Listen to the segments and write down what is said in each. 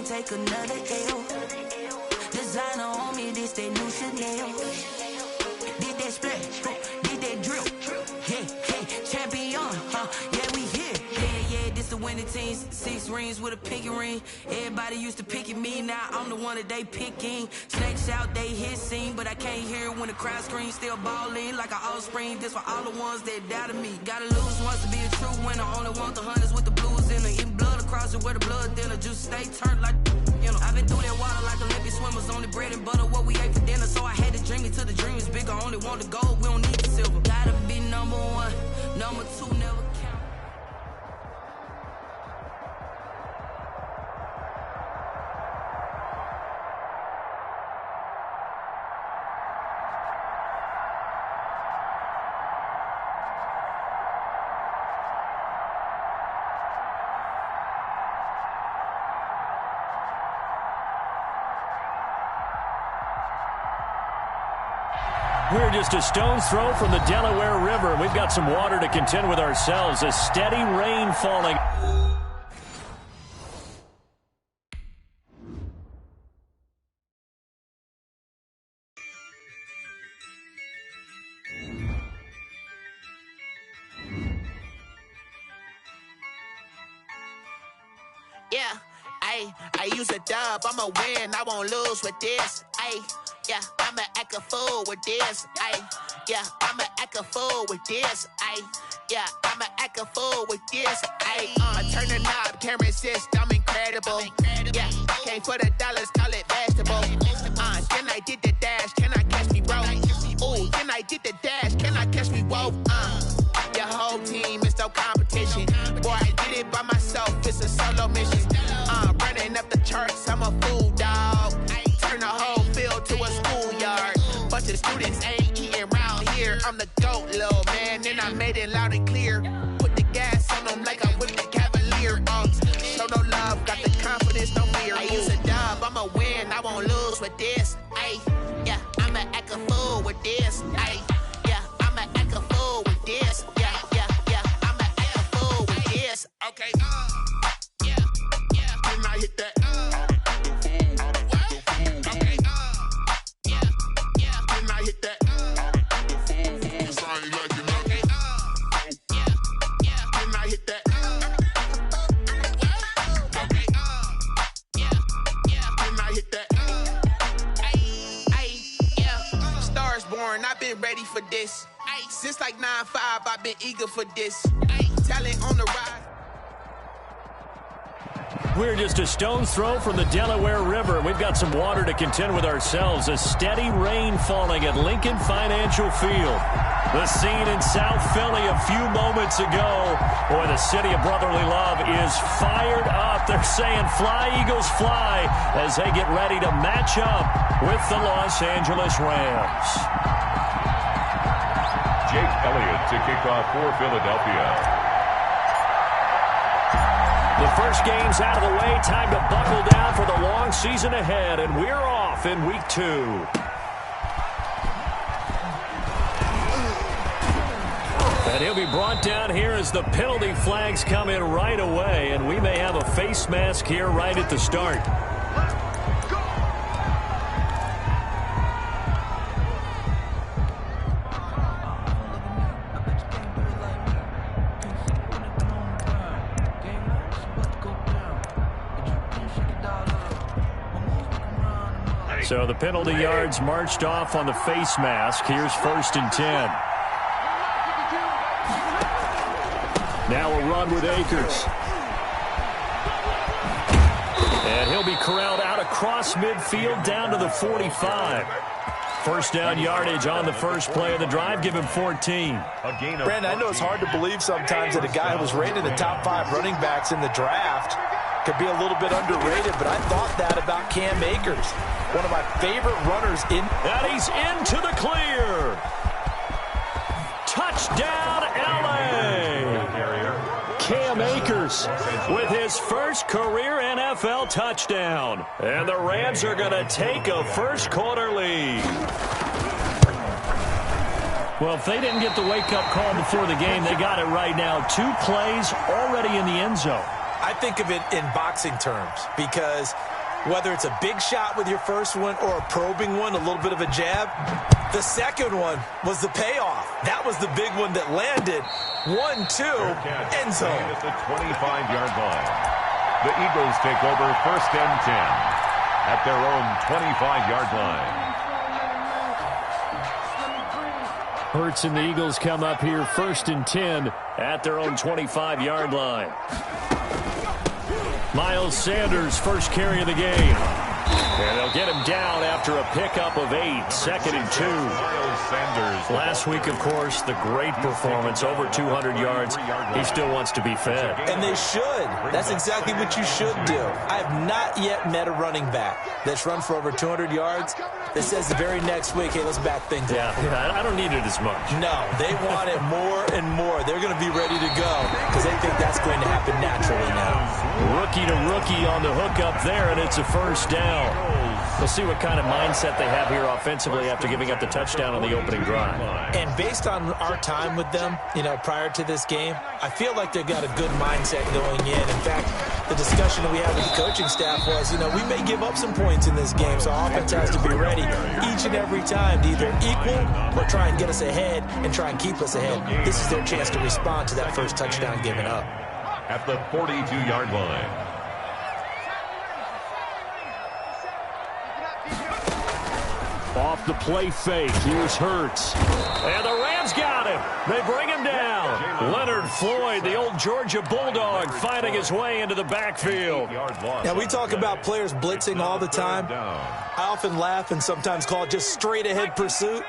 take another L. Designer on me, this that new Chanel. Did that splash, did that drill. Yeah, champion, yeah, we here. Yeah, this the winning teams. 6 rings with a pinky ring. Everybody used to picking me, now I'm the one that they picking. Snakes out, they hit scene, but I can't hear it when the crowd screams. Still ballin' like an offspring. This for all the ones that doubted me. Gotta lose once to be a true winner. Only want the hunters with the blues in it. Eating blood across it where the blood thinner. Just stay turned like, you know. I've been through that water like Olympic swimmers. Only bread and butter, what we ate for dinner. So I had to dream it till the dream is bigger. Only want the gold, we don't need the silver. Gotta be number 1, number 2 never count. We're just a stone's throw from the Delaware River. We've got some water to contend with ourselves. A steady rain falling. Yeah, I use a dub. I'ma win, I won't lose with this. Yeah, I'ma act a fool with this. Yeah, I'ma act a fool with this. Yeah, I'ma act a fool with this. Turn the knob, can't resist, I'm incredible. Yeah, came for the dollars, call it vegetable. Then I did the dash, can I catch me, bro? Ooh, then I did the dash, can I catch me, whoa? Your whole team is no competition. Boy, I did it by myself, it's a solo mission. Running up the charts, I'm a fool, dog. Turn the whole field to a schoolyard. Bunch of students ain't eating round here. I'm the GOAT, little man, and I made it loud and clear. Put the gas on them like I'm with the Cavalier. Show no love, got the confidence, no fear. I use a dub, I'ma win, I won't lose with this. Yeah, I'ma act a fool with this. Yeah, I'ma act a fool with this. Yeah, I'ma act a fool with this. Okay, yeah, can I hit that? I've been ready for this. Since like 9-5, I've been eager for this. Talent on the rise. We're just a stone's throw from the Delaware River. We've got some water to contend with ourselves. A steady rain falling at Lincoln Financial Field. The scene in South Philly a few moments ago. Boy, the city of brotherly love is fired up. They're saying fly, Eagles, fly, as they get ready to match up with the Los Angeles Rams. Jake Elliott to kick off for Philadelphia. The first game's out of the way. Time to buckle down for the long season ahead, and we're off in week 2. And he'll be brought down here as the penalty flags come in right away, and we may have a face mask here right at the start. So the penalty yards marched off on the face mask. Here's 1st and 10. Now a run with Akers. And he'll be corralled out across midfield down to the 45. First down yardage on the first play of the drive. Give him 14. Brandon, I know it's hard to believe sometimes that a guy who was rated in the top 5 running backs in the draft could be a little bit underrated, but I thought that about Cam Akers. One of my favorite runners in. And he's into the clear. Touchdown, L.A. Cam Akers with his first career NFL touchdown. And the Rams are going to take a first-quarter lead. Well, if they didn't get the wake-up call before the game, they got it right now. 2 plays already in the end zone. I think of it in boxing terms because Whether it's a big shot with your first one or a probing one, a little bit of a jab, the second one was the payoff. That was the big one that landed. 1-2, end zone. At the 25-yard line. The Eagles take over 1st and 10 at their own 25-yard line. Hurts and the Eagles come up here 1st and 10 at their own 25-yard line. Miles Sanders, first carry of the game. And they'll get him down after a pickup of 8, 2nd and 2. Miles Sanders. Last week, of course, the great performance, over 200 yards. He still wants to be fed. And they should. That's exactly what you should do. I have not yet met a running back that's run for over 200 yards that says the very next week, hey, let's back things up. Yeah, I don't need it as much. No, they want it more and more. They're going to be ready to go because they think that's going to happen naturally now. Rookie to rookie on the hook up there, and it's a first down. We'll see what kind of mindset they have here offensively after giving up the touchdown on the opening drive. And based on our time with them, prior to this game, I feel like they've got a good mindset going in. In fact, the discussion that we had with the coaching staff was, we may give up some points in this game, so our offense has to be ready each and every time to either equal or try and get us ahead and try and keep us ahead. This is their chance to respond to that first touchdown given up. At the 42-yard line. Off the play fake, here's Hurts. And the Rams got him. They bring him down. Leonard Floyd, the old Georgia Bulldog, finding his way into the backfield. Now, we talk about players blitzing all the time. I often laugh and sometimes call it just straight-ahead pursuit.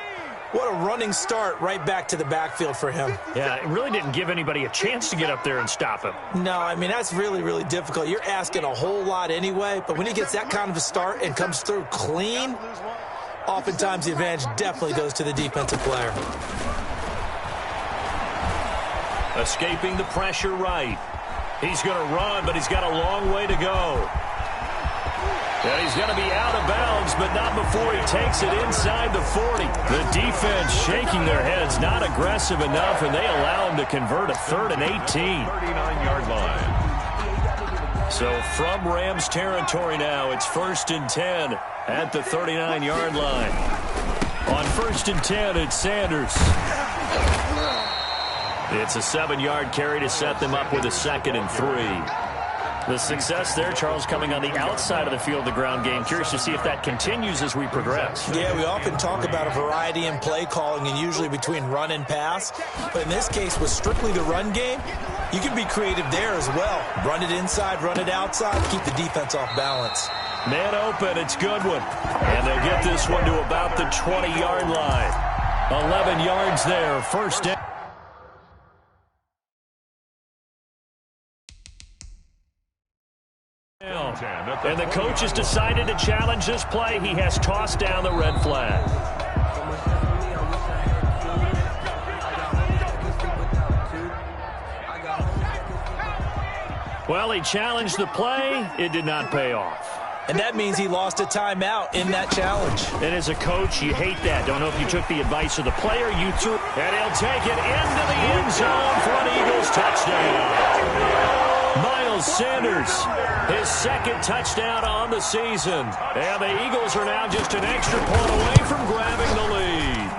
What a running start right back to the backfield for him. Yeah, it really didn't give anybody a chance to get up there and stop him. No, that's really, really difficult. You're asking a whole lot anyway, but when he gets that kind of a start and comes through clean, oftentimes the advantage definitely goes to the defensive player. Escaping the pressure right. He's going to run, but he's got a long way to go. And he's going to be out of bounds, but not before he takes it inside the 40. The defense shaking their heads, not aggressive enough, and they allow him to convert a 3rd and 18. 39-yard line. So from Rams territory now, it's 1st and 10 at the 39-yard line. On 1st and 10, it's Sanders. It's a 7-yard carry to set them up with a 2nd and 3. The success there, Charles, coming on the outside of the field, the ground game. Curious to see if that continues as we progress. Yeah, we often talk about a variety in play calling and usually between run and pass. But in this case, with strictly the run game, you can be creative there as well. Run it inside, run it outside, keep the defense off balance. Man open, it's Goodwin. And they get this one to about the 20-yard line. 11 yards there, first down. And the coach has decided to challenge this play. He has tossed down the red flag. Well, he challenged the play. It did not pay off. And that means he lost a timeout in that challenge. And as a coach, you hate that. Don't know if you took the advice of the player. You threw, and he'll take it into the end zone for an Eagles touchdown. Miles Sanders, his 2nd touchdown on the season. And the Eagles are now just an extra point away from grabbing the lead.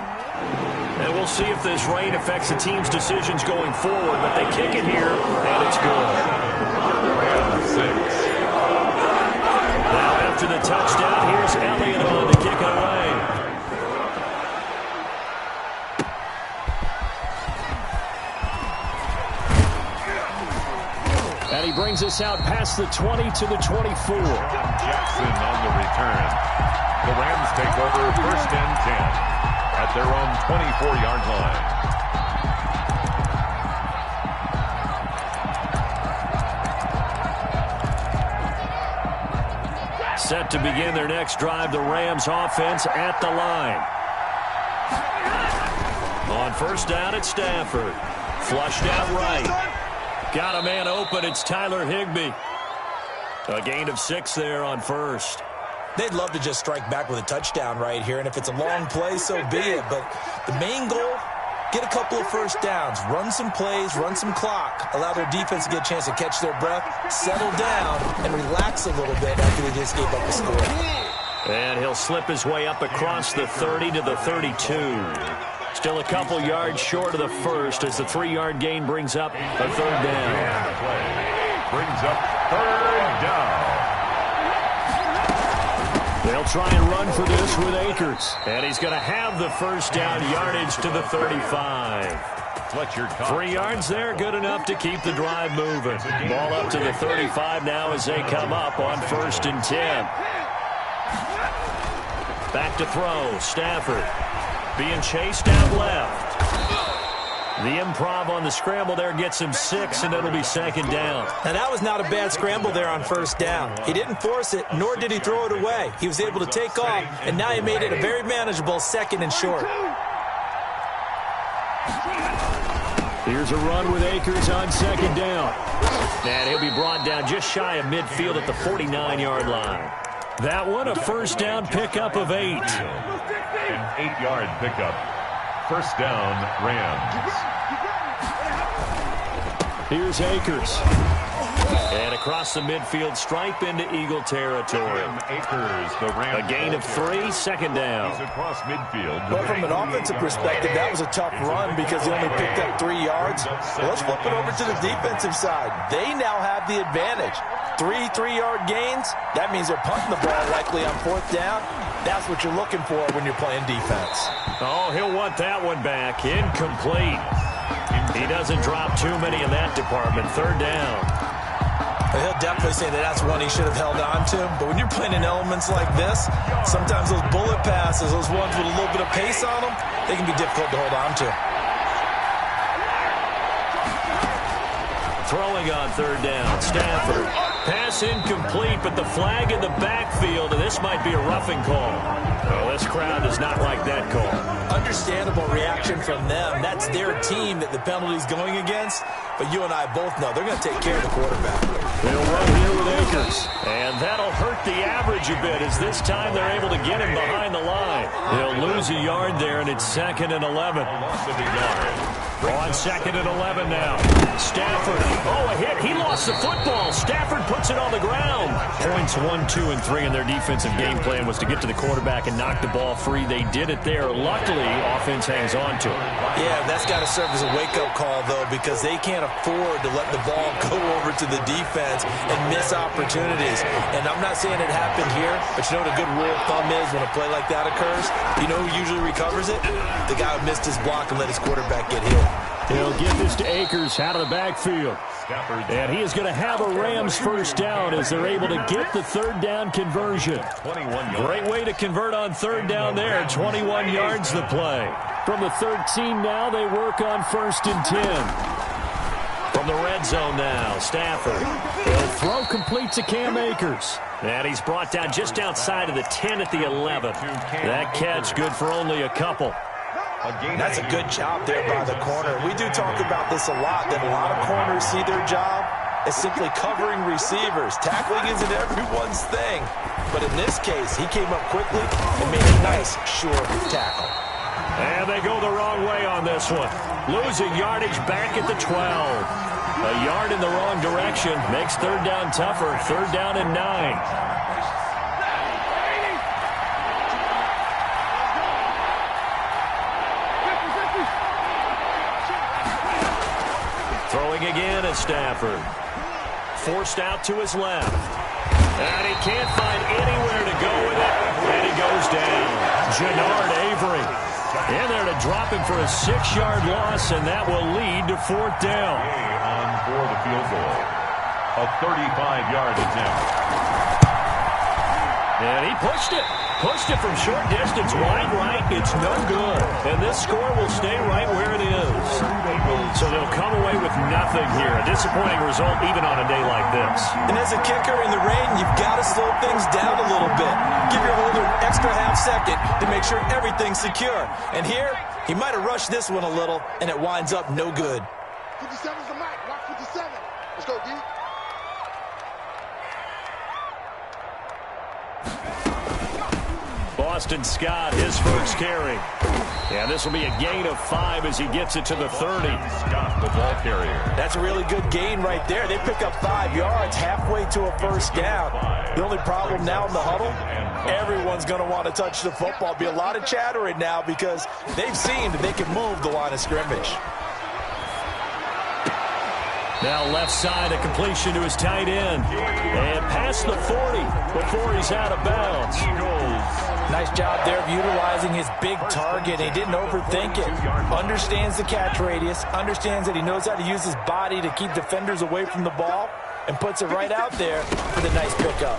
And we'll see if this rain affects the team's decisions going forward. But they kick it here, and it's good. Now after the touchdown, here's Elliott on to kick it away. And he brings us out past the 20 to the 24. Jackson on the return. The Rams take over 1st and 10 at their own 24-yard line. Set to begin their next drive, the Rams offense at the line. On 1st down, it's Stafford. Flushed out right. Got a man open. It's Tyler Higbee. A gain of 6 there on 1st. They'd love to just strike back with a touchdown right here, and if it's a long play, so be it. But the main goal get a couple of first downs, run some plays, run some clock, allow their defense to get a chance to catch their breath, settle down, and relax a little bit after they just gave up a score. And he'll slip his way up across the 30 to the 32. Still a couple yards short of the first as the 3-yard gain brings up a third down. Brings up third down. They'll try and run for this with Akers. And he's going to have the first down yardage to the 35. 3 yards there, good enough to keep the drive moving. Ball up to the 35 now as they come up on 1st and 10. Back to throw, Stafford. Being chased out left. The improv on the scramble there gets him 6, and it'll be 2nd down. Now, that was not a bad scramble there on 1st down. He didn't force it, nor did he throw it away. He was able to take off, and now he made it a very manageable 2nd and short. Here's a run with Akers on 2nd down. And he'll be brought down just shy of midfield at the 49-yard line. That one, a 1st down pickup of 8. An 8-yard pickup. 1st down, Rams. Here's Akers. And across the midfield stripe into Eagle territory. Akers, the Rams. A gain of 3, 2nd down. He's across midfield. Well, from an offensive perspective, that was a tough run because he only picked up 3 yards. Well, let's flip it over to the defensive side. They now have the advantage. 3 3-yard gains, that means they're punting the ball likely on 4th down. That's what you're looking for when you're playing defense. Oh, he'll want that one back. Incomplete. He doesn't drop too many in that department. 3rd down. He'll definitely say that that's one he should have held on to. But when you're playing in elements like this, sometimes those bullet passes, those ones with a little bit of pace on them, they can be difficult to hold on to. Throwing on 3rd down, Stafford. Pass incomplete, but the flag in the backfield, and this might be a roughing call. Well, this crowd does not like that call. Understandable reaction from them. That's their team that the penalty's going against. But you and I both know they're going to take care of the quarterback. They'll run here with Akers. And that'll hurt the average a bit as this time they're able to get him behind the line. They'll lose a yard there, and it's 2nd and 11. On 2nd and 11 now. Stafford. Oh, a hit. He lost the football. Stafford puts it on the ground. Points 1, 2, and 3 in their defensive game plan was to get to the quarterback and knock the ball free. They did it there. Luckily, offense hangs on to it. Yeah, that's got to serve as a wake-up call, though, because they can't afford to let the ball go over to the defense and miss opportunities. And I'm not saying it happened here, but you know what a good rule of thumb is when a play like that occurs? You know who usually recovers it? The guy who missed his block and let his quarterback get hit. He'll get this to Akers out of the backfield. And he is going to have a Rams 1st down as they're able to get the 3rd down conversion. Great way to convert on 3rd down there. 21 yards the play. From the 13 now, they work on 1st and 10. From the red zone now, Stafford. He'll throw complete to Cam Akers. And he's brought down just outside of the 10 at the 11. That catch good for only a couple. That's a good job there by the corner. We do talk about this a lot, that a lot of corners see their job as simply covering receivers. Tackling isn't everyone's thing. But in this case, he came up quickly and made a nice, sure tackle. And they go the wrong way on this one. Losing yardage back at the 12. A yard in the wrong direction makes 3rd down tougher. 3rd down and 9. Throwing again at Stafford. Forced out to his left. And he can't find anywhere to go with it. And he goes down. Jannard Avery in there to drop him for a 6-yard loss, and that will lead to 4th down. On for the field goal. A 35-yard attempt. And he pushed it. Pushed it from short distance, wide right. It's no good. And this score will stay right where it is. So they'll come away with nothing here. A disappointing result even on a day like this. And as a kicker in the rain, you've got to slow things down a little bit. Give your holder an extra half-second to make sure everything's secure. And here, he might have rushed this one a little, and it winds up no good. 57's the mic. Watch 57. Let's go, D. Boston Scott, his first carry. And this will be a gain of 5 as he gets it to the 30. Scott, the ball carrier. That's a really good gain right there. They pick up 5 yards halfway to a first down. The only problem now in the huddle, everyone's going to want to touch the football. Be a lot of chattering now because they've seen that they can move the line of scrimmage. Now left side, a completion to his tight end. And past the 40 before he's out of bounds. Nice job there of utilizing his big target. He didn't overthink it. Understands the catch radius. Understands that he knows how to use his body to keep defenders away from the ball. And puts it right out there for the nice pickup.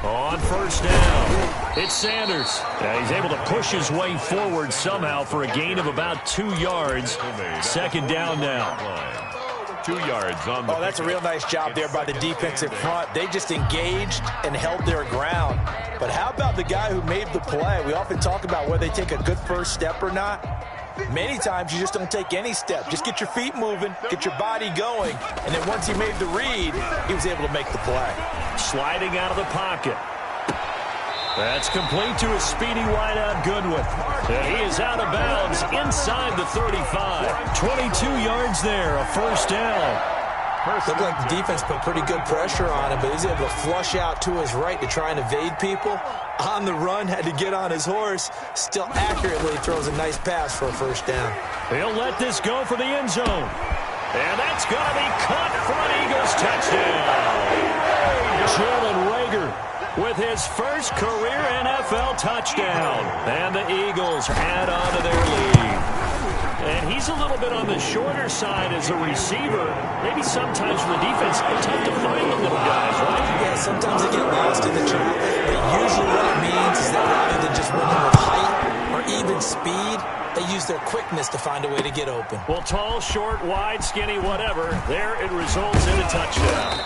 On first down, it's Sanders. He's able to push his way forward somehow for a gain of about 2 yards. Second down now. 2 yards on the that's a real nice job there by the defensive front. They just engaged and held their ground. But how about the guy who made the play? We often talk about whether they take a good first step or not. Many times you just don't take any step. Just get your feet moving, get your body going, and then once he made the read, he was able to make the play. Sliding out of the pocket. That's complete to a speedy wideout Goodwin. And he is out of bounds inside the 35. 22 yards there, a first down. Looked like the defense put pretty good pressure on him, but he's able to flush out to his right to try and evade people. On the run, had to get on his horse. Still accurately throws a nice pass for a first down. He'll let this go for the end zone. And that's going to be caught for an Eagles touchdown. Jalen Reagor with his first career NFL touchdown. And the Eagles add on to their lead. And he's a little bit on the shorter side as a receiver. Maybe sometimes for the defense, it's tough to find the little guys, right? Yeah, sometimes they get lost in the traffic. But usually what it means is that rather than just running with height or even speed, they use their quickness to find a way to get open. Well, tall, short, wide, skinny, whatever, there it results in a touchdown.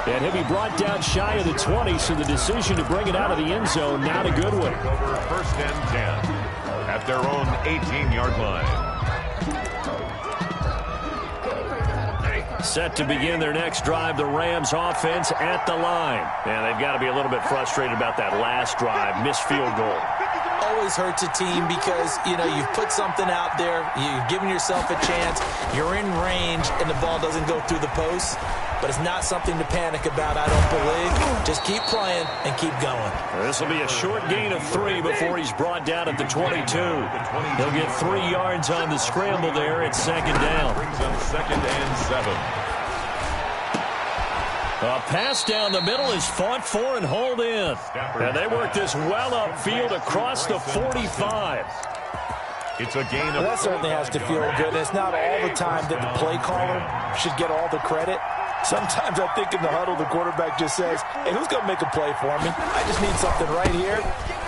And he'll be brought down shy of the 20, so the decision to bring it out of the end zone now to Goodwin. First and 10 at their own 18-yard line. Set to begin their next drive, the Rams offense at the line. And they've got to be a little bit frustrated about that last drive, missed field goal. Always hurts a team because, you've put something out there, you've given yourself a chance, you're in range, and the ball doesn't go through the post. But it's not something to panic about, I don't believe. Just keep playing and keep going. This will be a short gain of 3 before he's brought down at the 22. He'll get 3 yards on the scramble there at second down. Brings them second and 7. A pass down the middle is fought for and hauled in. And they work this well upfield across the 45. It's a gain of... That certainly has to feel good. It's not all the time that the play caller should get all the credit. Sometimes I think in the huddle, the quarterback just says, hey, who's going to make a play for me? I just need something right here.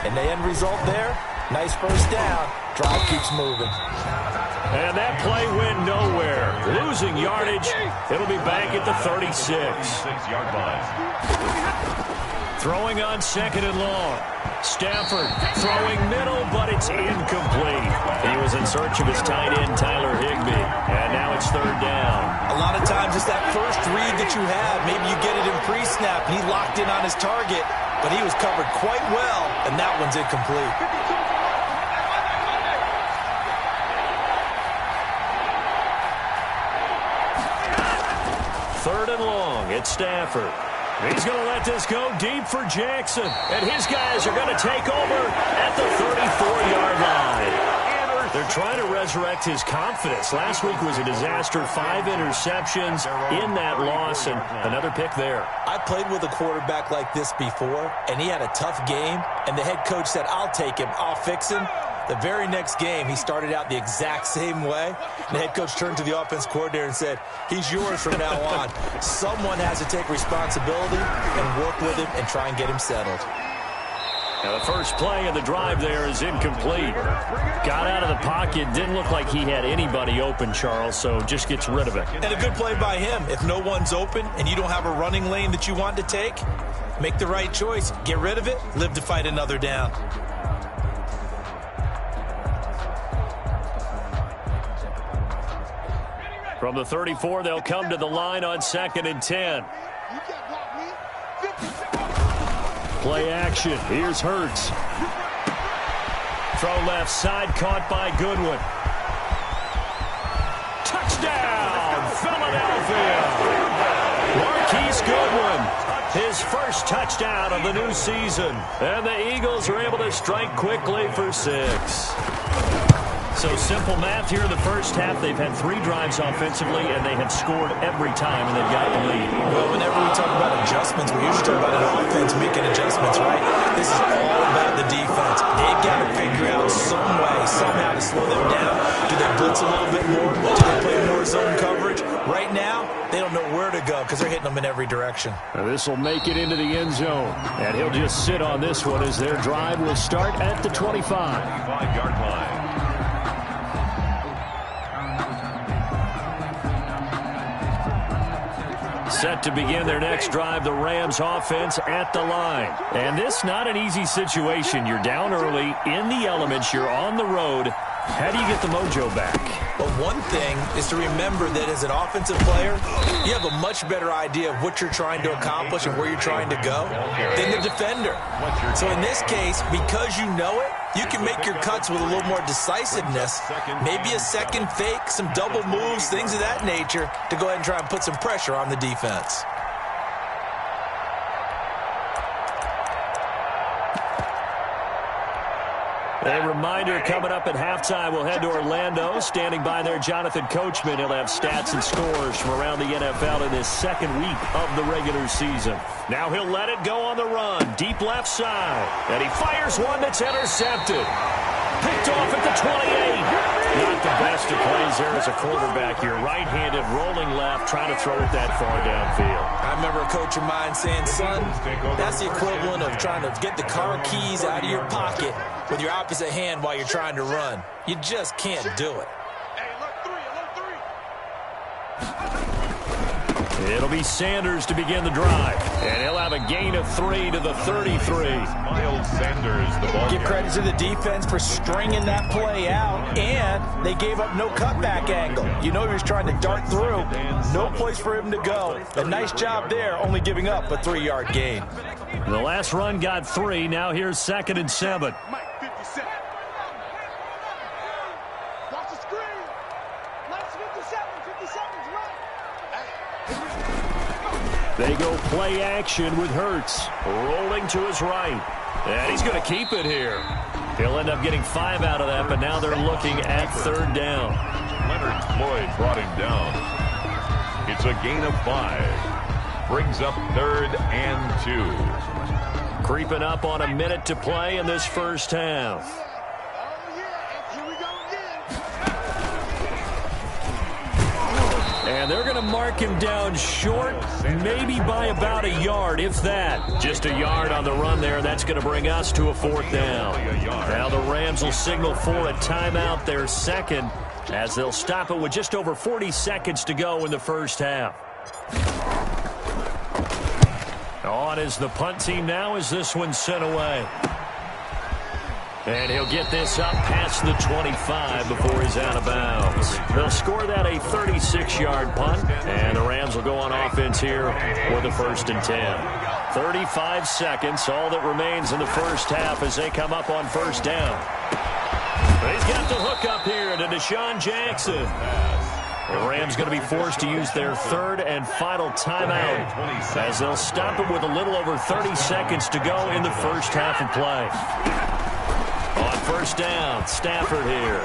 And the end result there, nice first down. Drive keeps moving. And that play went nowhere. Losing yardage. It'll be back at the 36. 6-yard line. Throwing on second and long. Stafford throwing middle, but it's incomplete. He was in search of his tight end, Tyler Higbee. And now it's third down. A lot of times it's that first read that you have. Maybe you get it in pre-snap, and he locked in on his target, but he was covered quite well, and that one's incomplete. Third and long, it's Stafford. He's going to let this go deep for Jackson. And his guys are going to take over at the 34-yard line. They're trying to resurrect his confidence. Last week was a disaster. 5 interceptions in that loss, and another pick there. I played with a quarterback like this before, and he had a tough game, and the head coach said, I'll take him, I'll fix him. The very next game, he started out the exact same way. And the head coach turned to the offense coordinator and said, he's yours from now on. Someone has to take responsibility and work with him and try and get him settled. Now the first play of the drive there is incomplete. Got out of the pocket. Didn't look like he had anybody open, Charles, so just gets rid of it. And a good play by him. If no one's open and you don't have a running lane that you want to take, make the right choice. Get rid of it. Live to fight another down. From the 34, they'll come to the line on second and 10. Play action. Here's Hurts. throw left side, caught by Goodwin. Touchdown, Philadelphia! Marquise Goodwin, his first touchdown of the new season. And the Eagles are able to strike quickly for 6. So simple math here in the first half. They've had 3 drives offensively, and they have scored every time, and they've got the lead. Well, whenever we talk about adjustments, we usually talk about an offense making adjustments, right? This is all about the defense. They've got to figure out some way, somehow to slow them down. Do they blitz a little bit more? Do they play more zone coverage? Right now, they don't know where to go because they're hitting them in every direction. This will make it into the end zone, and he'll just sit on this one as their drive will start at the 25. 25-yard line. Set to begin their next drive, the Rams offense at the line. And this not an easy situation. You're down early, in the elements, you're on the road. How do you get the mojo back? Well, one thing is to remember that as an offensive player, you have a much better idea of what you're trying to accomplish and where you're trying to go than the defender. So in this case, because you know it, you can make your cuts with a little more decisiveness, maybe a second fake, some double moves, things of that nature, to go ahead and try and put some pressure on the defense. A reminder coming up at halftime, we'll head to Orlando. Standing by there, Jonathan Coachman. He'll have stats and scores from around the NFL in this second week of the regular season. Now he'll let it go on the run. Deep left side. And he fires one that's intercepted. Picked off at the 28. Not the best of plays there as a quarterback. You're right-handed, rolling left, trying to throw it that far downfield. I remember a coach of mine saying, son, that's the equivalent of trying to get the car keys out of your pocket with your opposite hand while you're trying to run. You just can't do it. It'll be Sanders to begin the drive. And he'll have a gain of 3 to the 33. Miles Sanders, the ball. Give credit to the defense for stringing that play out, and they gave up no cutback angle. You know he was trying to dart through. No place for him to go. A nice job there, only giving up a 3-yard gain. The last run got 3. Now here's 2nd and 7. They go play action with Hurts. Rolling to his right. And he's going to keep it here. He'll end up getting 5 out of that, but now they're looking at 3rd down. Leonard Floyd brought him down. It's a gain of 5. Brings up 3rd and 2. Creeping up on a minute to play in this first half. And they're going to mark him down short, maybe by about a yard, if that. Just a yard on the run there. That's going to bring us to a 4th down. Now the Rams will signal for a timeout, their second, as they'll stop it with just over 40 seconds to go in the first half. On is the punt team now as this one's sent away. And he'll get this up past the 25 before he's out of bounds. They'll score that a 36-yard punt, and the Rams will go on offense here with a 1st and 10. 35 seconds, all that remains in the first half as they come up on 1st down. But he's got the hook up here to Deshaun Jackson. The Rams going to be forced to use their 3rd and final timeout as they'll stop it with a little over 30 seconds to go in the first half of play. On 1st down, Stafford here.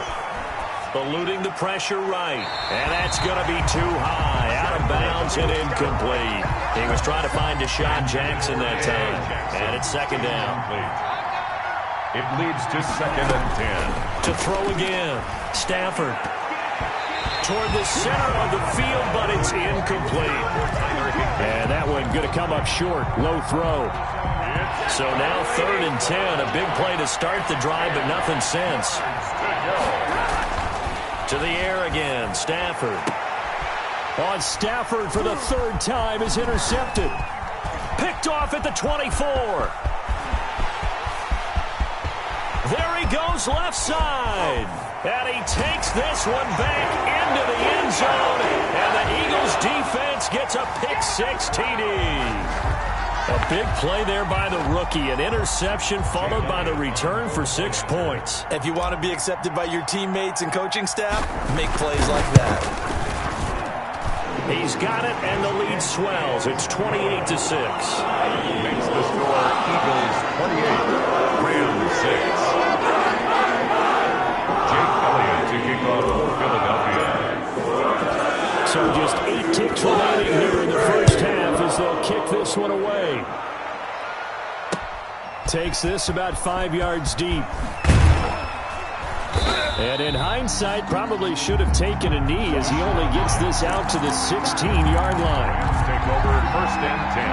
Eluding the pressure right. And that's going to be too high. Out of bounds and incomplete. He was trying to find Deshaun Jackson that time. And it's 2nd down. It leads to 2nd and 10. To throw again. Stafford. Toward the center of the field, but it's incomplete. And that one going to come up short. Low throw. So now 3rd and 10. A big play to start the drive, but nothing since. To the air again. Stafford. On Stafford for the 3rd time is intercepted. Picked off at the 24. There he goes left side. And he takes this one back into the end zone. And the Eagles defense gets a pick 6 TD. A big play there by the rookie. An interception followed by the return for 6 points. If you want to be accepted by your teammates and coaching staff, make plays like that. He's got it, and the lead swells. It's 28-6. Makes the score Eagles 28, Rams 6. Jake Elliott to kick off for Philadelphia. So just 8 ticks remaining here in the first half as they'll kick this one away. Takes this about 5 yards deep. And in hindsight, probably should have taken a knee as he only gets this out to the 16-yard line. Take over 1st and 10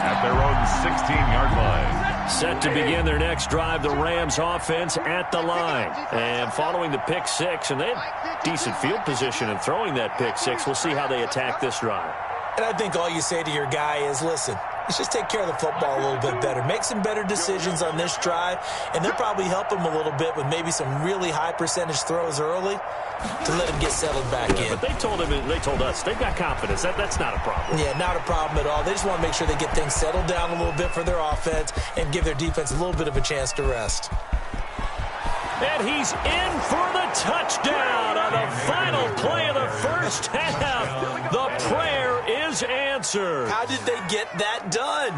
at their own 16-yard line. Set to begin their next drive, the Rams offense at the line. And following the pick 6, and they have decent field position in throwing that pick 6. We'll see how they attack this drive. And I think all you say to your guy is, listen, let's just take care of the football a little bit better. Make some better decisions on this drive, and they'll probably help him a little bit with maybe some really high percentage throws early to let him get settled back in. But they told us they've got confidence. That's not a problem. Yeah, not a problem at all. They just want to make sure they get things settled down a little bit for their offense and give their defense a little bit of a chance to rest. And he's in for the touchdown on the final play of the first half. The prayer is answered. How did they get that done?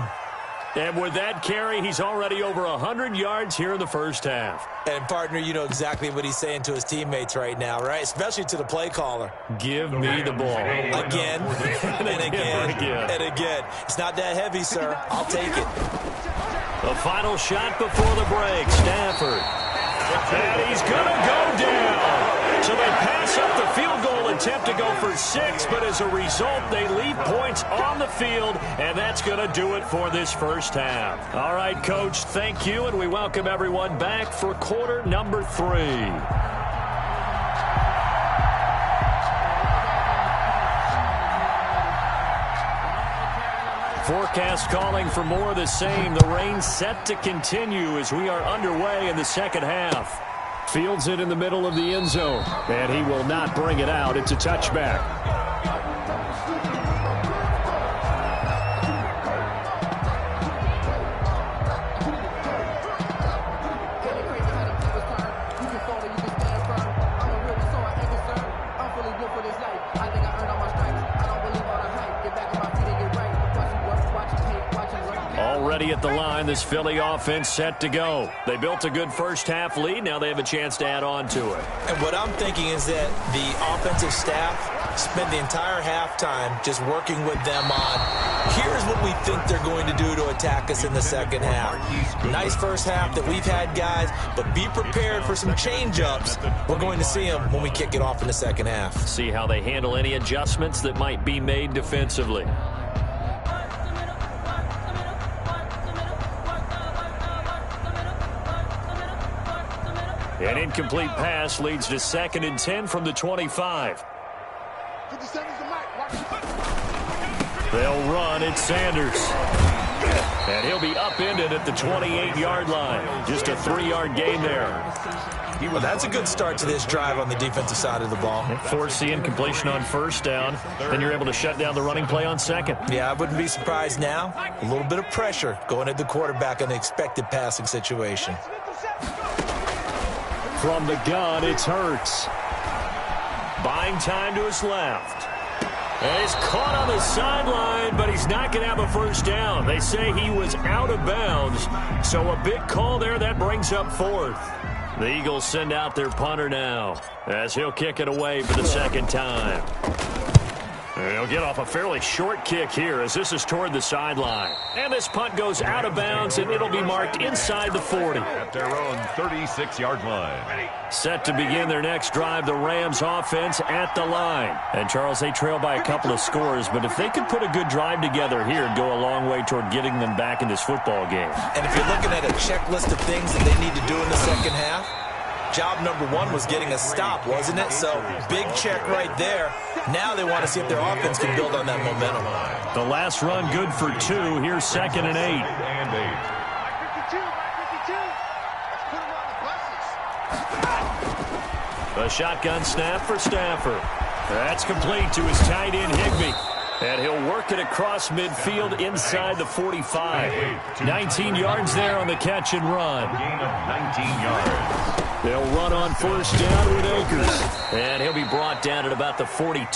And with that carry, he's already over 100 yards here in the first half. And, partner, you know exactly what he's saying to his teammates right now, right? Especially to the play caller. Give me the ball. Again, and again, and again. It's not that heavy, sir. I'll take it. The final shot before the break. Stafford. And he's going to go down. So they pass up the field goal attempt to go for 6, but as a result, they leave points on the field, and that's going to do it for this first half. All right, Coach, thank you, and we welcome everyone back for quarter number 3. Forecast calling for more of the same. The rain set to continue as we are underway in the second half. Fields it in the middle of the end zone, and he will not bring it out. It's a touchback. Already at the line, this Philly offense set to go. They built a good first half lead. Now they have a chance to add on to it. And what I'm thinking is that the offensive staff spent the entire halftime just working with them on, here's what we think they're going to do to attack us in the second half. Nice first half that we've had, guys, but be prepared for some change-ups. We're going to see them when we kick it off in the second half. See how they handle any adjustments that might be made defensively. An incomplete pass leads to 2nd and 10 from the 25. They'll run. It's Sanders. And he'll be upended at the 28-yard line. Just a 3-yard gain there. Well, that's a good start to this drive on the defensive side of the ball. Force the incompletion on first down. Then you're able to shut down the running play on second. Yeah, I wouldn't be surprised now. A little bit of pressure going at the quarterback in the expected passing situation. From the gun, it's Hurts. Buying time to his left. And he's caught on the sideline, but he's not going to have a first down. They say he was out of bounds. So a big call there. That brings up 4th. The Eagles send out their punter now as he'll kick it away for the second time. And he'll get off a fairly short kick here as this is toward the sideline. And this punt goes out of bounds, and it'll be marked inside the 40. At their own 36-yard line. Set to begin their next drive, the Rams offense at the line. And, Charles, they trail by a couple of scores, but if they could put a good drive together here, it'd go a long way toward getting them back in this football game. And if you're looking at a checklist of things that they need to do in the second half, job number 1 was getting a stop, wasn't it? So, big check right there. Now they want to see if their offense can build on that momentum. The last run good for 2. Here's 2nd and 8. A shotgun snap for Stafford. That's complete to his tight end, Higbee. And he'll work it across midfield inside the 45. 19 yards there on the catch and run. Gain of 19 yards. They'll run on first down with Akers. And he'll be brought down at about the 42.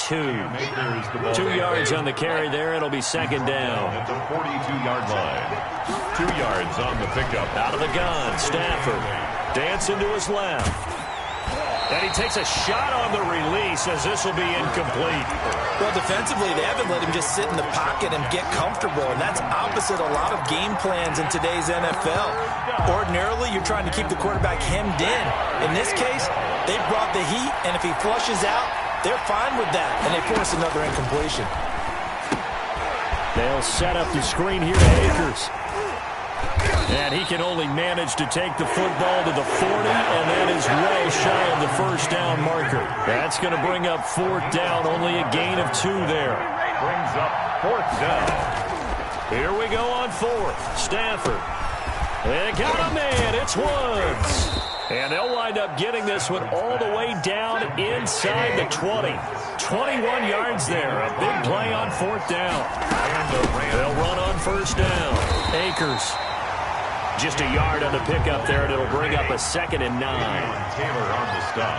2 yards on the carry there. It'll be second down. At the 42-yard line. 2 yards on the pickup. Out of the gun, Stafford. Dancing to his left. And he takes a shot on the release as this will be incomplete. Well, defensively, they haven't let him just sit in the pocket and get comfortable, and that's opposite a lot of game plans in today's NFL. Ordinarily, you're trying to keep the quarterback hemmed in. In this case, they brought the heat, and if he flushes out, they're fine with that, and they force another incompletion. They'll set up the screen here to Akers. And he can only manage to take the football to the 40, and that is well shy of the first down marker. That's going to bring up fourth down, only a gain of 2 there. Brings up fourth down. Here we go on fourth. Stafford. They got a man. It's Woods. And they'll wind up getting this one all the way down inside the 20. 21 yards there. A big play on fourth down. They'll run on first down. Akers. Just a yard on the pickup there, and it'll bring up a 2nd and 9. Taylor on the stop.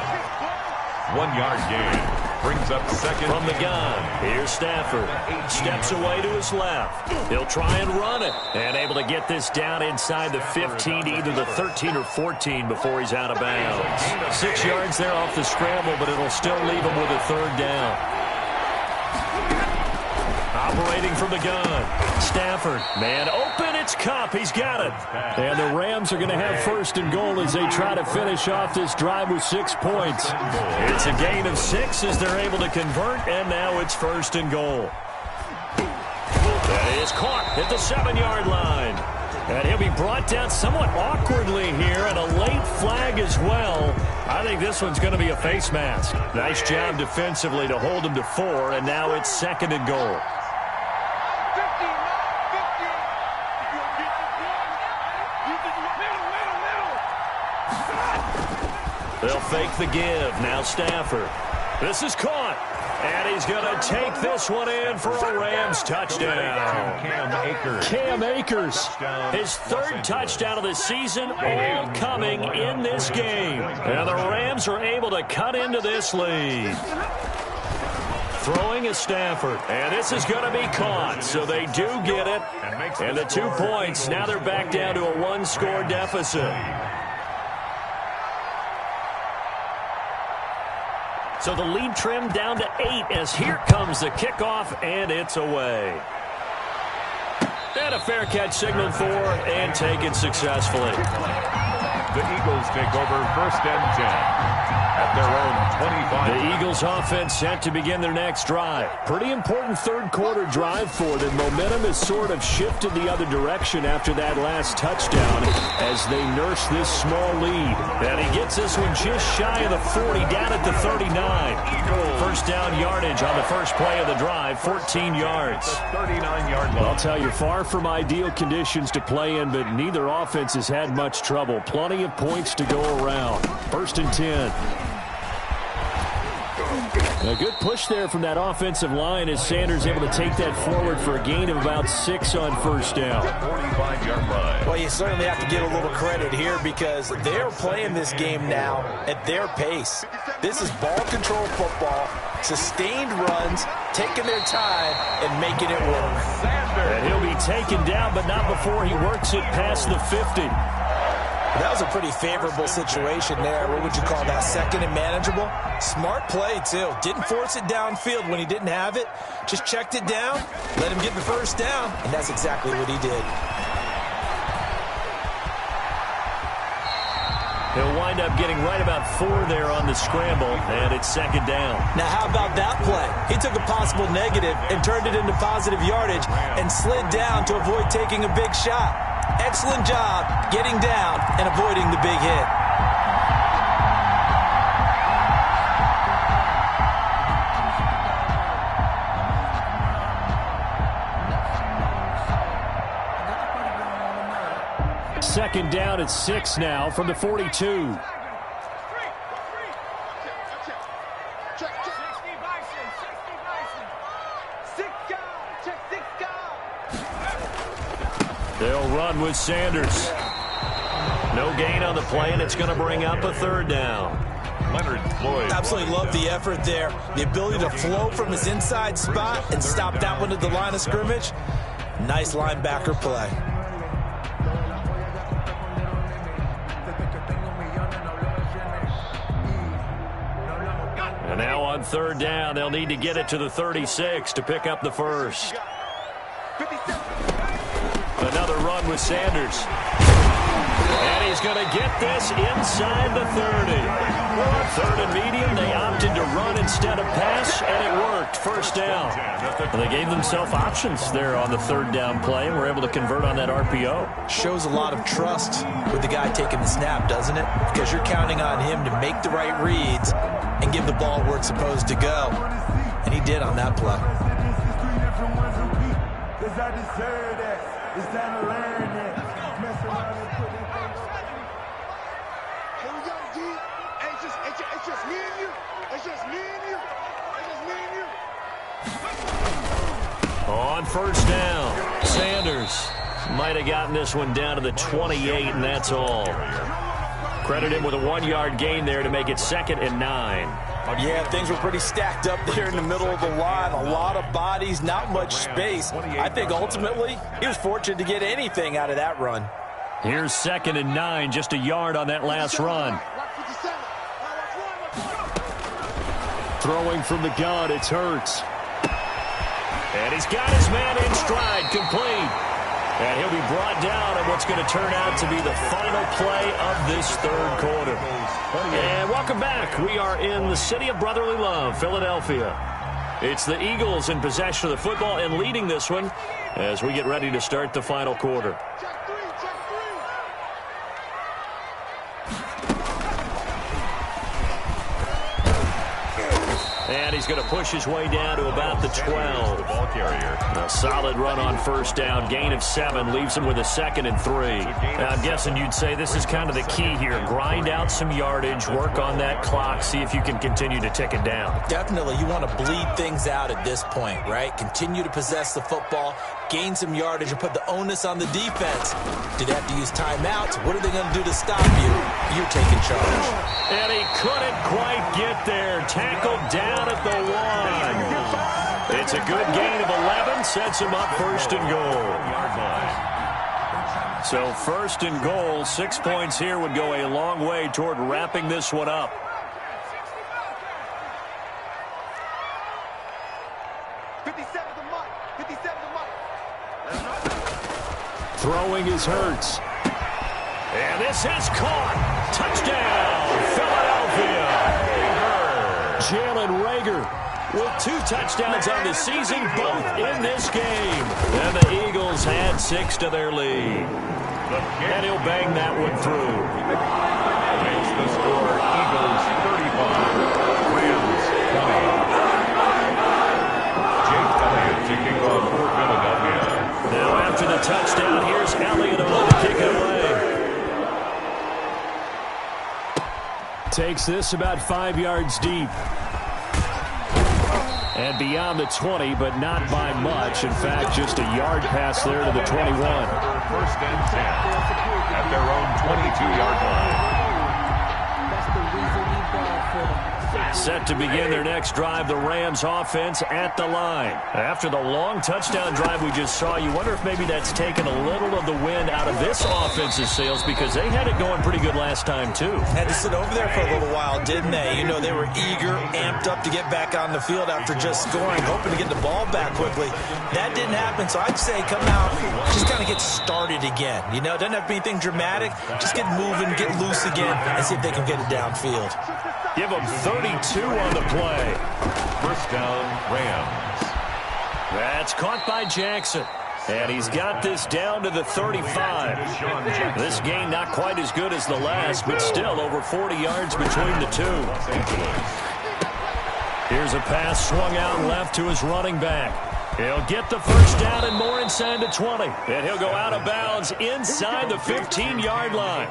1 yard gain. Brings up second. From the gun, here's Stafford. Steps away to his left. He'll try and run it. And able to get this down inside the 15, either the 13 or 14 before he's out of bounds. 6 yards there off the scramble, but it'll still leave him with a 3rd down. Operating from the gun. Stafford, man open, it's Kupp. He's got it. And the Rams are going to have 1st and goal as they try to finish off this drive with 6 points. It's a gain of 6 as they're able to convert, and now it's 1st and goal. That is caught at the 7-yard line. And he'll be brought down somewhat awkwardly here, and a late flag as well. I think this one's going to be a face mask. Nice job defensively to hold him to 4, and now it's 2nd and goal. They'll fake the give. Now Stafford. This is caught. And he's going to take this one in for a Rams touchdown. Cam Akers. His 3rd touchdown of the season, all coming in this game. And the Rams are able to cut into this lead. Throwing is Stafford. And this is going to be caught. So they do get it. And the 2 points. Now they're back down to a 1-score deficit. So the lead trimmed down to 8 as here comes the kickoff, and it's away. And a fair catch signaled for and taken successfully. The Eagles take over 1st and 10 at their own 25. The Eagles offense set to begin their next drive. Pretty important 3rd quarter drive for them. Momentum has sort of shifted the other direction after that last touchdown as they nurse this small lead. And he gets this one just shy of the 40, down at the 39. First down yardage on the first play of the drive, 14 yards. 39-yard line. I'll tell you, far from ideal conditions to play in, but neither offense has had much trouble. Plenty of points to go around. 1st and 10. A good push there from that offensive line as Sanders able to take that forward for a gain of about 6 on first down. 45-yard line. Well, you certainly have to give a little credit here because they're playing this game now at their pace. This is ball control football, sustained runs, taking their time, and making it work. And he'll be taken down, but not before he works it past the 50. That was a pretty favorable situation there. What would you call that? 2nd and manageable? Smart play, too. Didn't force it downfield when he didn't have it. Just checked it down, let him get the 1st down, and that's exactly what he did. He'll wind up getting right about 4 there on the scramble, and it's 2nd down. Now, how about that play? He took a possible negative and turned it into positive yardage and slid down to avoid taking a big shot. Excellent job getting down and avoiding the big hit. Second down at 6 now from the 42. run with Sanders. No gain on the play, and it's going to bring up a third down. Leonard Floyd. Absolutely love the effort there. The ability to flow from his inside spot and stop that one at the line of scrimmage. Nice linebacker play. And now on third down, they'll need to get it to the 36 to pick up the first. Another run with Sanders. And he's going to get this inside the 30. Third and medium, they opted to run instead of pass, and it worked. First down. And they gave themselves options there on the third down play, and were able to convert on that RPO. Shows a lot of trust with the guy taking the snap, doesn't it? Because you're counting on him to make the right reads and give the ball where it's supposed to go. And he did on that play. It's just me and you. It's just me and you. It's just me and you. On first down, Sanders might have gotten this one down to the 28, and that's all. Credit him with a 1-yard gain there to make it 2nd and 9. Yeah, things were pretty stacked up there in the middle of the line. A lot of bodies, not much space. I think ultimately he was fortunate to get anything out of that run. Here's 2nd and 9, just a yard on that last run. Throwing from the gun, it's Hurts. And he's got his man in stride, complete. And he'll be brought down on what's going to turn out to be the final play of this third quarter. And welcome back. We are in the city of brotherly love, Philadelphia. It's the Eagles in possession of the football and leading this one as we get ready to start the final quarter. And he's going to push his way down to about the 12. Ball carrier. A solid run on first down. Gain of 7 leaves him with a 2nd and 3. Now, I'm guessing you'd say this is kind of the key here. Grind out some yardage, work on that clock, see if you can continue to tick it down. Definitely, you want to bleed things out at this point, right? Continue to possess the football, gain some yardage, and put the onus on the defense. Do they have to use timeouts? What are they going to do to stop you? You're taking charge. And he couldn't quite get there. Tackled down at the 1. It's a good gain of 11. Sets him up 1st and goal. So 1st and goal, 6 points here would go a long way toward wrapping this one up. Throwing is Hurts. And this is caught. Touchdown, Philadelphia. Jalen Reagor with 2 touchdowns on the season, both in this game. And the Eagles had 6 to their lead. And he'll bang that one through. Makes the score Eagles 35, Rams 20. Jake Elliott to kick off for Philadelphia. Now after the touchdown, here's Elliott on to kick it away. Takes this about 5 yards deep. And beyond the 20, but not by much. In fact, just a yard pass there to the 21. 1st and 10 at their own 22-yard line. Set to begin their next drive, the Rams offense at the line. After the long touchdown drive we just saw, you wonder if maybe that's taken a little of the wind out of this offense's sails, because they had it going pretty good last time too. Had to sit over there for a little while, didn't they? You know, they were eager, amped up to get back on the field after just scoring, hoping to get the ball back quickly. That didn't happen, so I'd say come out, just kind of get started again. You know, it doesn't have to be anything dramatic. Just get moving, get loose again, and see if they can get it downfield. Give them 32 on the play. 1st down, Rams. That's caught by Jackson. And he's got this down to the 35. This game not quite as good as the last, but still over 40 yards between the two. Here's a pass swung out left to his running back. He'll get the first down and more inside the 20. And he'll go out of bounds inside the 15-yard line.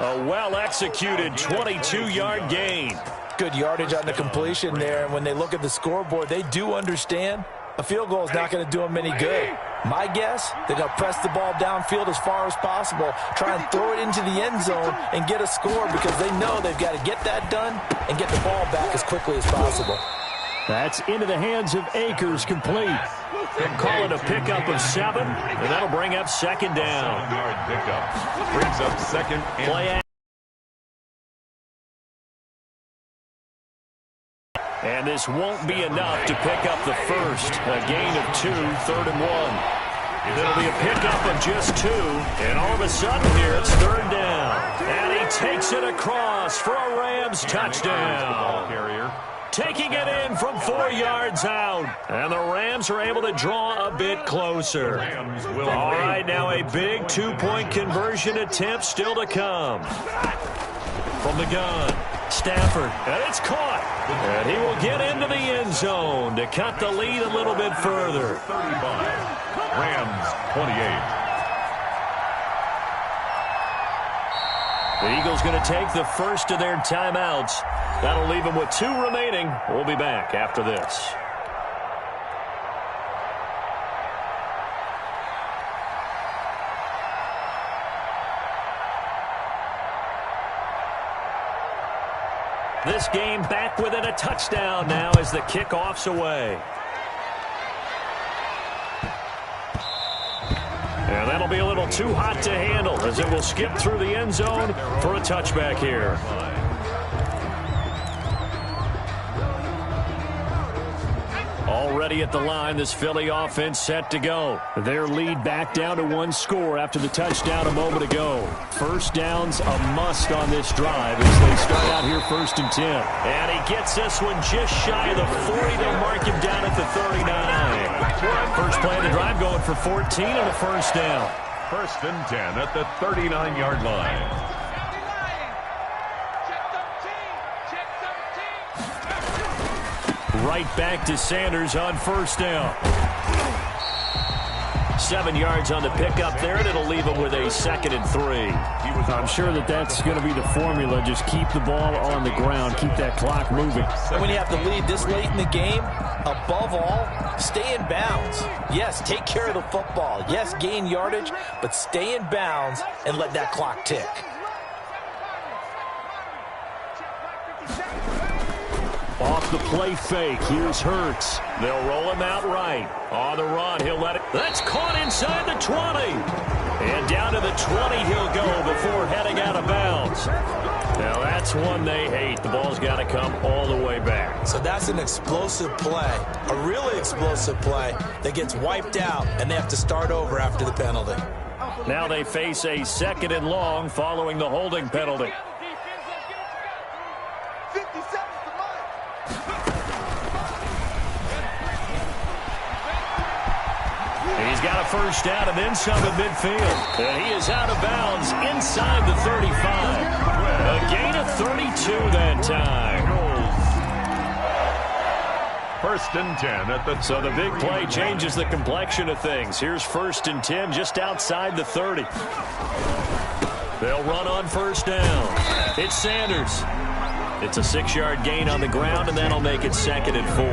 A well-executed 22-yard gain. Good yardage on the completion there. And when they look at the scoreboard, they do understand A field goal is not going to do them any good. My guess, they're going to press the ball downfield as far as possible, try and throw it into the end zone and get a score because they know they've got to get that done and get the ball back as quickly as possible. That's into the hands of Akers, complete. They'll call it a pickup of 7, and that'll bring up second down. 7-yard pickup. Brings up second and Play. And this won't be enough to pick up the first. A gain of 2, 3rd and 1. It'll be a pickup of just 2, and all of a sudden here it's 3rd down. And he takes it across for a Rams touchdown. Taking it in from 4 yards out. And the Rams are able to draw a bit closer. All right, now a big 2-point conversion attempt still to come. From the gun, Stafford, and it's caught. And he will get into the end zone to cut the lead a little bit further. 35. Rams 28. The Eagles going to take the first of their timeouts. That'll leave them with 2 remaining. We'll be back after this. This game back within a touchdown now as the kickoff's away. And that'll be a little too hot to handle as it will skip through the end zone for a touchback here. Already at the line, this Philly offense set to go. Their lead back down to 1 score after the touchdown a moment ago. First down's a must on this drive as they start out here 1st and 10. And he gets this one just shy of the 40. They'll mark him down at the 39. First play of the drive going for 14 and a first down. 1st and 10 at the 39-yard line. Right back to Sanders on first down. 7 yards on the pickup there, and it'll leave him with a 2nd and 3. I'm sure that's going to be the formula. Just keep the ball on the ground. Keep that clock moving. When you have to lead this late in the game, above all, stay in bounds. Yes, take care of the football. Yes, gain yardage, but stay in bounds and let that clock tick. Off the play fake, here's Hurts. They'll roll him out right. On the run, he'll let it. That's caught inside the 20. And down to the 20 he'll go before heading out of bounds. Now that's one they hate. The ball's got to come all the way back. So that's an explosive play, a really explosive play that gets wiped out, and they have to start over after the penalty. Now they face a 2nd and long following the holding penalty. He's got a first down and then some at midfield. And he is out of bounds inside the 35. A gain of 32 that time. 1st and 10 at the. So the big play changes the complexion of things. Here's 1st and 10 just outside the 30. They'll run on first down. It's Sanders. It's a 6-yard gain on the ground, and that'll make it 2nd and 4.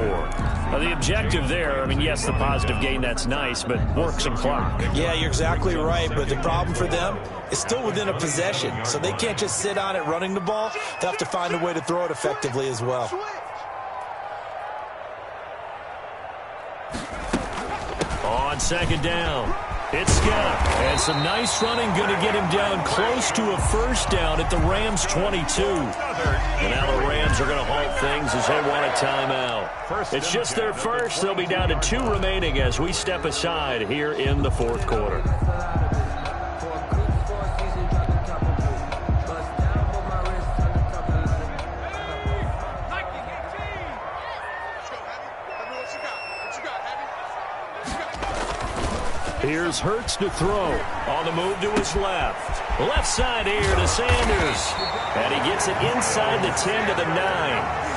Now, the objective there, I mean, yes, the positive gain, that's nice, but work some clock. Yeah, you're exactly right, but the problem for them is still within a possession, so they can't just sit on it running the ball. They have to find a way to throw it effectively as well. On 2nd down, it's Scott. And some nice running going to get him down close to a first down at the Rams 22. And now the Rams are going to halt things as they want a timeout. It's just their first. They'll be down to 2 remaining as we step aside here in the 4th quarter. Here's Hurts to throw. On the move to his left. Left side here to Sanders. And he gets it inside the 10 to the 9.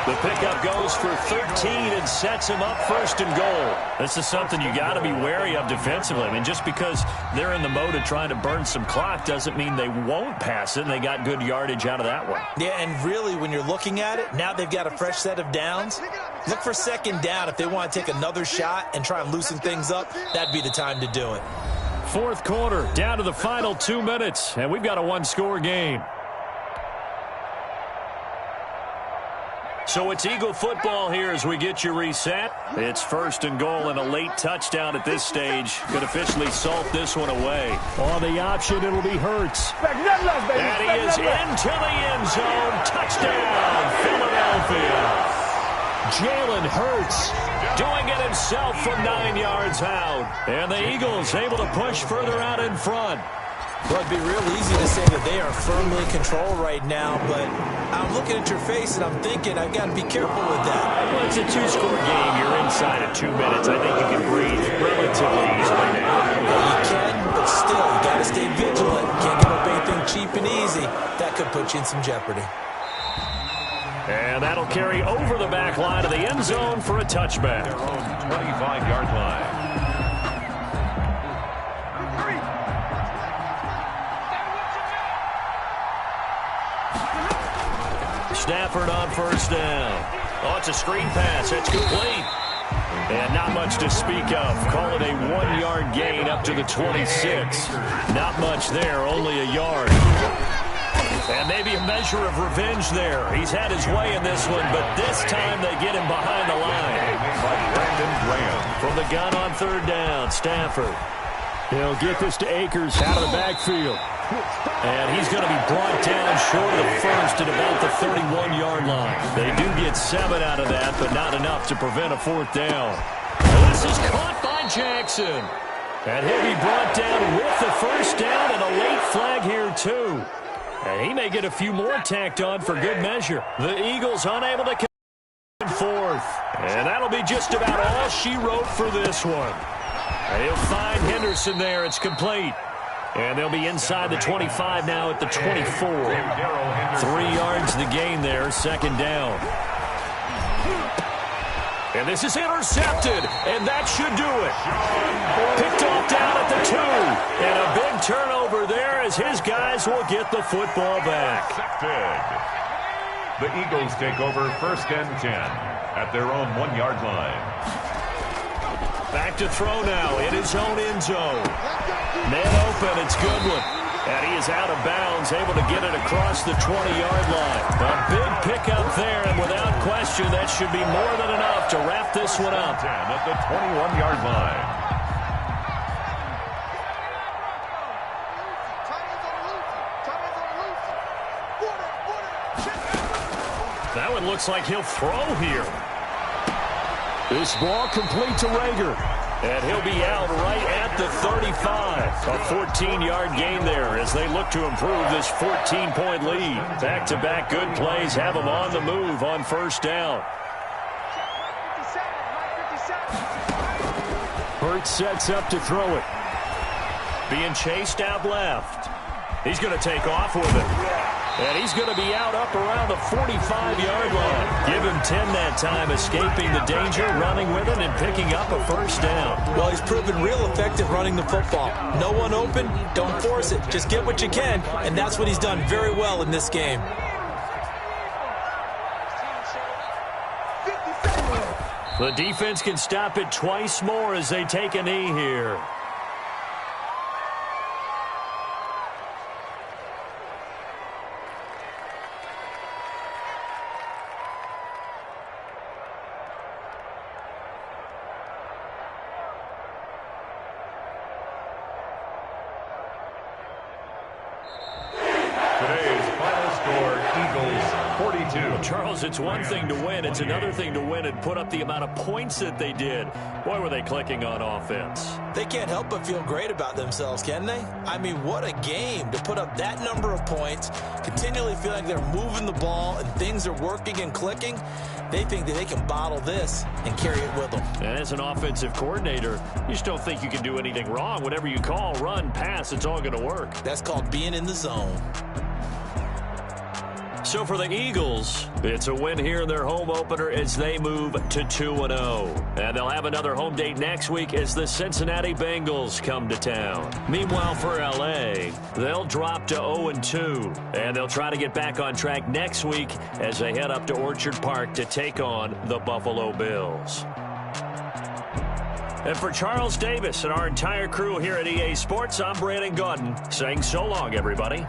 The pickup goes for 13 and sets him up 1st and goal. This is something you got to be wary of defensively. I mean, just because they're in the mode of trying to burn some clock doesn't mean they won't pass it, and they got good yardage out of that one. Yeah, and really, when you're looking at it, now they've got a fresh set of downs. Look for second down. If they want to take another shot and try and loosen things up, that'd be the time to do it. Fourth quarter, down to the final 2 minutes, and we've got a one-score game. So it's Eagle football here as we get you reset. It's first and goal and a late touchdown at this stage. Could officially salt this one away. On the option, it'll be Hurts. And he is into the end zone. Touchdown, Philadelphia. Jalen Hurts doing it himself from 9 yards out. And the Eagles able to push further out in front. Well, it'd be real easy to say that they are firmly in control right now, but I'm looking at your face and I'm thinking I've got to be careful with that. Well, it's a two-score game. You're inside of 2 minutes. I think you can breathe relatively easily now. You can, but still, you got to stay vigilant. Can't give up anything cheap and easy. That could put you in some jeopardy. And that'll carry over the back line of the end zone for a touchback. Their own 25-yard line. Stafford on first down. Oh, it's a screen pass. It's complete. And not much to speak of. Call it a 1-yard gain up to the 26. Not much there, only a yard. And maybe a measure of revenge there. He's had his way in this one, but this time they get him behind the line. Brandon Graham. From the gun on third down, Stafford. They'll get this to Akers out of the backfield. And he's going to be brought down short of the first at about the 31-yard line. They do get 7 out of that, but not enough to prevent a fourth down. This is caught by Jackson. And he'll be brought down with the first down and a late flag here, too. And he may get a few more tacked on for good measure. The Eagles unable to come fourth. And that'll be just about all she wrote for this one. And he'll find Henderson there. It's complete. And they'll be inside the 25 now at the 24. 3 yards the gain there, second down. And this is intercepted, and that should do it. Picked off down at the 2. And a big turnover there as his guys will get the football back. The Eagles take over first and 10 at their own 1-yard line. Back to throw now in his own end zone. Man open, it's Goodwin. And he is out of bounds, able to get it across the 20-yard line. A big pickup there, and without question, that should be more than enough to wrap this one up. 10 at the 21-yard line. That one looks like he'll throw here. This ball complete to Rager. And he'll be out right at the 35. A 14-yard gain there as they look to improve this 14-point lead. Back-to-back good plays have them on the move on first down. Hurts sets up to throw it. Being chased out left. He's going to take off with it. And he's going to be out up around the 45-yard line. Give him 10 that time, escaping the danger, running with it, and picking up a first down. Well, he's proven real effective running the football. No one open, don't force it. Just get what you can, and that's what he's done very well in this game. The defense can stop it twice more as they take a knee here. Charles, it's one thing to win. It's another thing to win and put up the amount of points that they did. Boy, were they clicking on offense. They can't help but feel great about themselves, can they? I mean, what a game to put up that number of points, continually feel like they're moving the ball and things are working and clicking. They think that they can bottle this and carry it with them. And as an offensive coordinator, you just don't think you can do anything wrong. Whatever you call, run, pass, it's all going to work. That's called being in the zone. So for the Eagles, it's a win here in their home opener as they move to 2-0. And they'll have another home date next week as the Cincinnati Bengals come to town. Meanwhile, for L.A., they'll drop to 0-2. And they'll try to get back on track next week as they head up to Orchard Park to take on the Buffalo Bills. And for Charles Davis and our entire crew here at EA Sports, I'm Brandon Gaudin saying so long, everybody.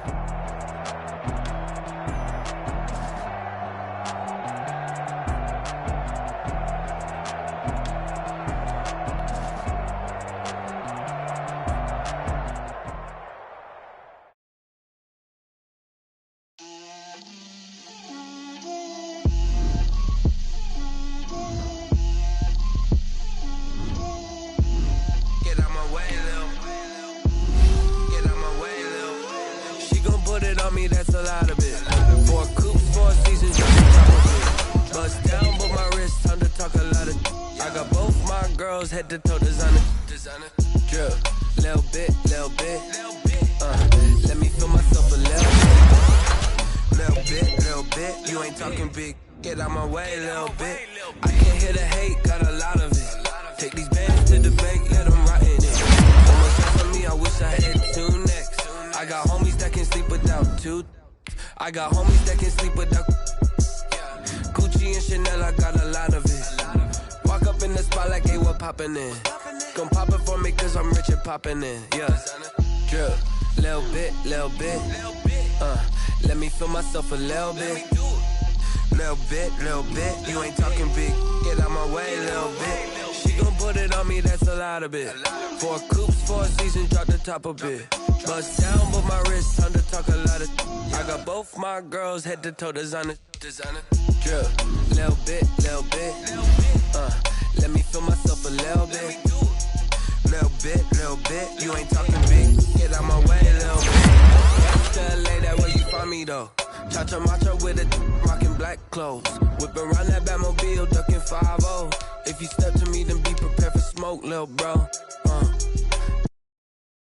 Head to toe designer, drip, little bit, let me feel myself a little bit, you ain't talking big, get out my way a little bit, I can't hear the hate, got a lot of it, take these bands to the bank, let them rot in it, so much stress on me, I wish I had two necks, I got homies that can sleep without two, I got homies that can sleep without, Gucci and Chanel, I got a lot of it. Walk up in the spot like, hey, what poppin' in? Gon' pop it for me cause I'm rich and poppin' in, yeah. Drip, little bit, let me feel myself a little bit. Little bit, you ain't talking big, get out my way a little bit. She gon' put it on me, that's a lot of it. 4 coops, 4 seasons, drop the top a bit. Bust down, but my wrist, time to talk a lot of. I got both my girls, head to toe designer. Drip, little bit, let me feel myself a little bit. Little bit, you ain't talking big, get out my way a little bit. Gangsta LA, that where you find me though. Cha-cha macha with a rockin' black clothes. Whip around that Batmobile, ducking 5-0. If you step to me, then be prepared for smoke, little bro.